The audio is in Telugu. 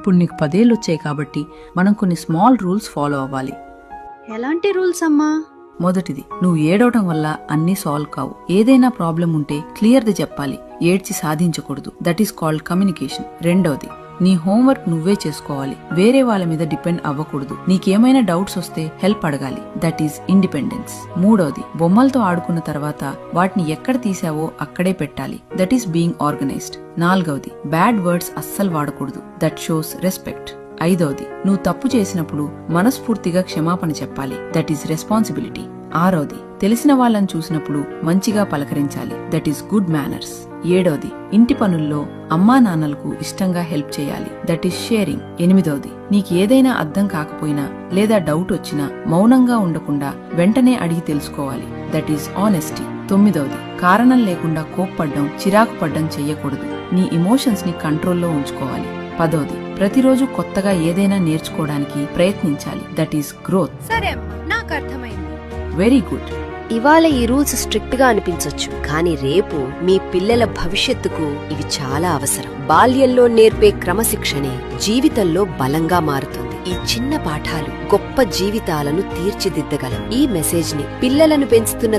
ఇప్పుడు నీకు 10 ఏళ్ళు వచ్చాయి కాబట్టి మనం కొన్ని స్మాల్ రూల్స్ ఫాలో అవ్వాలి. ఎలాంటి రూల్స్ అమ్మా? మొదటిది, నువ్వు ఏడవటం వల్ల అన్నీ సాల్వ్ కావు. ఏదైనా ప్రాబ్లం ఉంటే క్లియర్ది చెప్పాలి, ఏడ్చి సాధించకూడదు. That is called communication. రెండవది, నీ హోంవర్క్ నువ్వే చేసుకోవాలి, వేరే వాళ్ళ మీద డిపెండ్ అవ్వకూడదు. నీకేమైనా డౌట్స్ వస్తే హెల్ప్ అడగాలి. That is independence. మూడవది, బొమ్మలతో ఆడుకున్న తర్వాత వాటిని ఎక్కడ తీసావో అక్కడే పెట్టాలి. That is being organised. నాలుగవది, బ్యాడ్ వర్డ్స్ అస్సలు వాడకూడదు. That shows respect. ఐదవది, నువ్వు తప్పు చేసినప్పుడు మనస్ఫూర్తిగా క్షమాపణ చెప్పాలి. That is responsibility. ఆరవది, తెలిసిన వాళ్ళని చూసినప్పుడు మంచిగా పలకరించాలి. That is good manners. ఏడవది, ఇంటి పనుల్లో అమ్మా నాన్నలకు ఇష్టంగా హెల్ప్ చేయాలి. That is sharing. ఎనిమిదవది, నీకు ఏదైనా అర్థం కాకపోయినా లేదా డౌట్ వచ్చినా మౌనంగా ఉండకుండా వెంటనే అడిగి తెలుసుకోవాలి. That is honesty. తొమ్మిదవది, కారణం లేకుండా కోప్పడ్డం, చిరాకు పడ్డం చెయ్యకూడదు. నీ ఎమోషన్స్ ని కంట్రోల్లో ఉంచుకోవాలి. పదవది, ప్రతిరోజు కొత్తగా ఏదైనా నేర్చుకోవడానికి ప్రయత్నించాలి. That is growth. సరే అమ్మా, నాకు అర్థమైంది. Very good. ఇవాళ ఈ రూల్స్ స్ట్రిక్ట్ గా అనిపించొచ్చు, కానీ రేపు మీ పిల్లల భవిష్యత్తుకు ఇవి చాలా అవసరం. బాల్యంలో నేర్పే క్రమశిక్షణే జీవితంలో బలంగా మారుతుంది. ఈ చిన్న పాఠాలు గొప్ప జీవితాలను తీర్చిదిద్దగలవు. ఈ మెసేజ్ ని పిల్లలను పెంచుతున్న